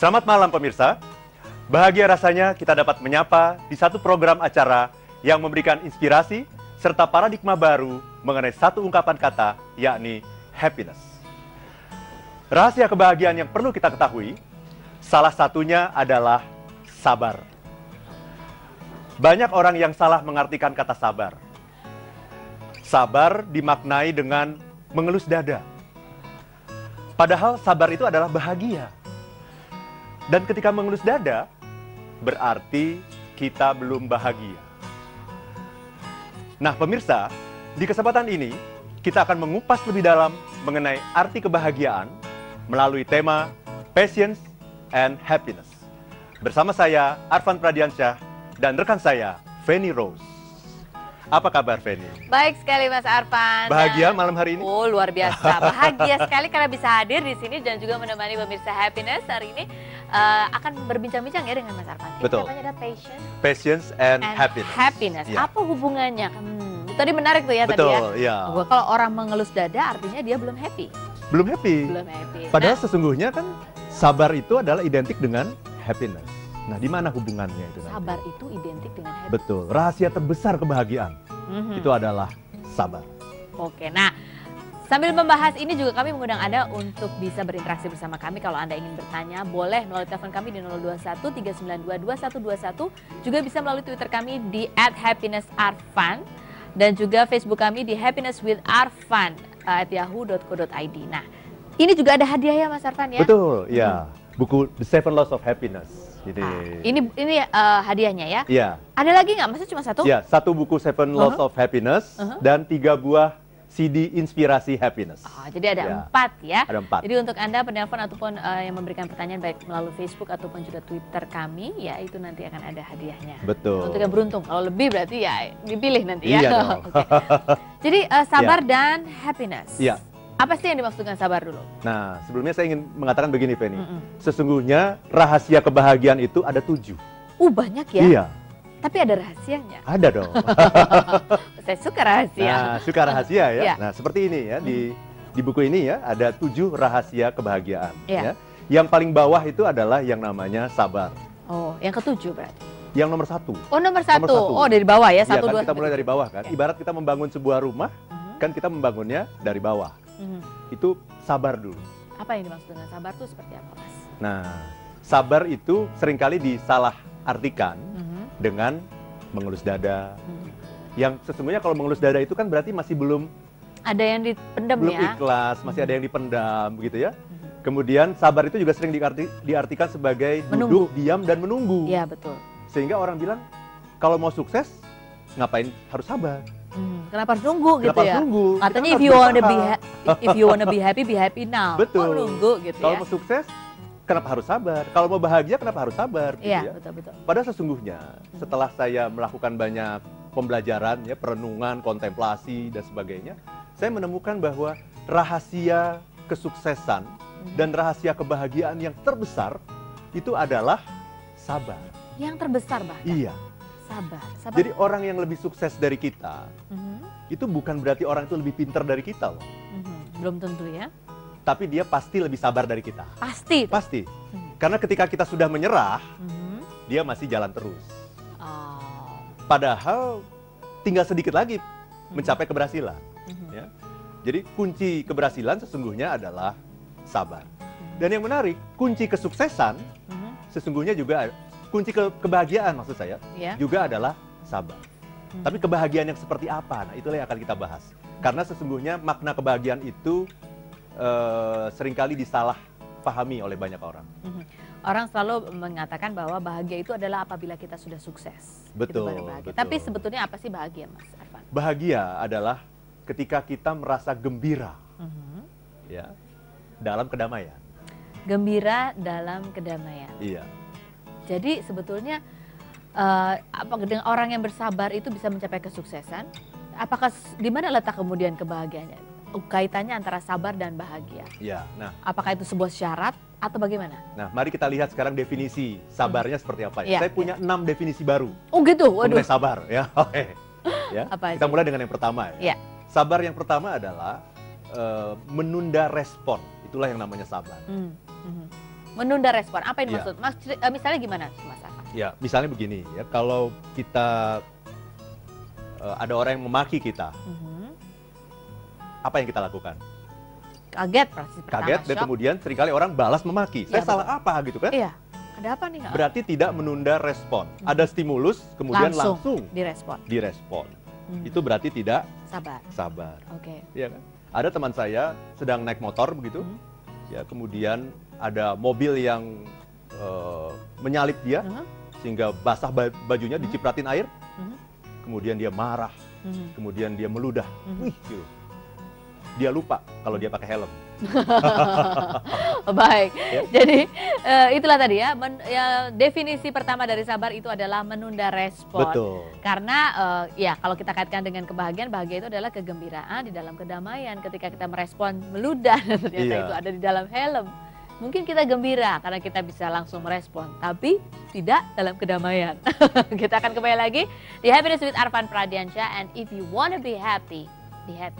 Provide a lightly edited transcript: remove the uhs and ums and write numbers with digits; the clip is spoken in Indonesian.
Selamat malam pemirsa. Bahagia rasanya kita dapat menyapa di satu program acara yang memberikan inspirasi serta paradigma baru mengenai satu ungkapan kata, yakni happiness. Rahasia kebahagiaan yang perlu kita ketahui, salah satunya adalah sabar. Banyak orang yang salah mengartikan kata sabar. Sabar dimaknai dengan mengelus dada. Padahal sabar itu adalah bahagia. Dan ketika mengelus dada, berarti kita belum bahagia. Nah pemirsa, di kesempatan ini kita akan mengupas lebih dalam mengenai arti kebahagiaan melalui tema Passion and Happiness. Bersama saya, Arfan Pradiansyah, dan rekan saya, Feni Rose. Apa kabar, Feni? Baik sekali, Mas Arfan. Bahagia malam hari ini? Oh, luar biasa. Bahagia sekali karena bisa hadir di sini dan juga menemani pemirsa Happiness hari ini. Akan berbincang-bincang ya dengan Mas Arfan. Betul. Namanya ada Passion and Happiness. Happiness. Ya. Apa hubungannya? Tadi menarik tuh ya. Betul, tadi ya. ya. Kalau orang mengelus dada artinya dia belum happy. Belum happy. Belum happy. Padahal sesungguhnya kan sabar itu adalah identik dengan happiness. Nah, di mana hubungannya itu? Sabar itu identik dengan happy. Betul. Rahasia terbesar kebahagiaan itu adalah sabar. Oke, nah sambil membahas ini juga kami mengundang Anda untuk bisa berinteraksi bersama kami. Kalau Anda ingin bertanya, boleh melalui telepon kami di 021 392 2121. Juga bisa melalui Twitter kami di @happinessarfan. Dan juga Facebook kami di happinesswitharfan @yahoo.co.id. Nah, ini juga ada hadiah ya Mas Arfan ya? Betul, ya. Buku The Seven Laws of Happiness. Jadi, ini hadiahnya ya? Iya. Ada lagi nggak? Maksudnya cuma satu? Ya, satu buku Seven Laws of Happiness dan 3 buah CD Inspirasi Happiness. Oh, jadi ada 4 ya? Ada 4. Jadi untuk Anda penelpon ataupun yang memberikan pertanyaan baik melalui Facebook ataupun juga Twitter kami, ya itu nanti akan ada hadiahnya. Betul. Untuk yang beruntung, kalau lebih berarti ya dipilih nanti ya. Iya dong. Okay. Jadi sabar dan happiness. Iya. Apa sih yang dimaksud dengan sabar dulu? Nah, sebelumnya saya ingin mengatakan begini, Feni. Sesungguhnya rahasia kebahagiaan itu ada 7. Banyak ya? Iya. Tapi ada rahasianya. Ada dong. Saya suka rahasia. Nah, suka rahasia ya. Iya. Nah, seperti ini ya, di buku ini ya, ada 7 rahasia kebahagiaan. Iya. Ya. Yang paling bawah itu adalah yang namanya sabar. Oh, yang ke-7 berarti? Yang nomor 1. Oh, nomor 1. Oh, dari bawah ya? 1, Iya, 2, kan kita mulai dari bawah kan. Ibarat kita membangun sebuah rumah, kan kita membangunnya dari bawah. Itu sabar dulu. Apa yang dimaksud dengan sabar itu seperti apa, Mas? Nah, sabar itu seringkali disalah artikan dengan mengelus dada. Yang sesungguhnya kalau mengelus dada itu kan berarti masih belum ada yang dipendam belum ya? ikhlas, masih ada yang dipendam begitu ya. Kemudian sabar itu juga sering diartikan sebagai duduk, diam, dan menunggu. Iya, betul. Sehingga orang bilang, kalau mau sukses, ngapain harus sabar? Kenapa harus nunggu gitu ya? Nunggu? Katanya Kita if you wanna be happy now. Betul. Kok nunggu gitu Kalau ya? mau sukses, kenapa harus sabar? Kalau mau bahagia, kenapa harus sabar? Gitu Iya, ya? betul. Padahal sesungguhnya, setelah saya melakukan banyak pembelajaran, ya, perenungan, kontemplasi, dan sebagainya, saya menemukan bahwa rahasia kesuksesan dan rahasia kebahagiaan yang terbesar itu adalah sabar. Yang terbesar bahkan? Iya. Sabar. Jadi orang yang lebih sukses dari kita, itu bukan berarti orang itu lebih pintar dari kita loh. Belum tentu ya. Tapi dia pasti lebih sabar dari kita. Pasti. Pasti. Karena ketika kita sudah menyerah, dia masih jalan terus. Padahal tinggal sedikit lagi mencapai keberhasilan. Ya. Jadi kunci keberhasilan sesungguhnya adalah sabar. Dan yang menarik, kunci kesuksesan sesungguhnya juga kunci kebahagiaan maksud saya juga adalah sabar. Tapi kebahagiaan yang seperti apa? Nah, itulah yang akan kita bahas. Karena sesungguhnya makna kebahagiaan itu seringkali disalah pahami oleh banyak orang. Orang selalu mengatakan bahwa bahagia itu adalah apabila kita sudah sukses. Betul. Betul. Tapi sebetulnya apa sih bahagia, Mas Arfan? Bahagia adalah ketika kita merasa gembira, ya, dalam kedamaian. Gembira dalam kedamaian. Iya. Jadi sebetulnya dengan orang yang bersabar itu bisa mencapai kesuksesan. Apakah di mana letak kemudian kebahagiaannya? Kaitannya antara sabar dan bahagia. Iya. Nah, apakah itu sebuah syarat atau bagaimana? Nah, mari kita lihat sekarang definisi sabarnya seperti apa ya. Saya punya 6 definisi baru. Oh gitu. Waduh. Mengenai sabar ya. Oke. Ya. Kita mulai dengan yang pertama ya. Sabar yang pertama adalah menunda respon. Itulah yang namanya sabar. Menunda respon, apa ini Iya. maksud? Misalnya gimana, Mas Arfan? Ya, misalnya begini ya, kalau kita ada orang yang memaki kita, apa yang kita lakukan? Kaget pasti pertama, Kaget dan shock. kemudian seringkali orang balas memaki. Iya, Saya salah apa gitu kan? Iya, ada apa nih? Berarti tidak menunda respon. Ada stimulus, kemudian langsung direspon. direspon. Itu berarti tidak Sabar. sabar. Oke. Iya kan? Ada teman saya sedang naik motor begitu, ya kemudian ada mobil yang menyalip dia sehingga basah bajunya, dicipratin air, kemudian dia marah, kemudian dia meludah, wih gitu. Dia lupa kalau dia pakai helm. Baik, Ya. jadi itulah tadi ya, definisi pertama dari sabar itu adalah menunda respon. Betul. Karena ya kalau kita kaitkan dengan kebahagiaan, bahagia itu adalah kegembiraan di dalam kedamaian. Ketika kita merespon meludah ternyata Iya. itu ada di dalam helm. Mungkin kita gembira karena kita bisa langsung merespon, tapi tidak dalam kedamaian. Kita akan kembali lagi di Happiness with Arfan Pradiansyah, and if you wanna be happy, be happy.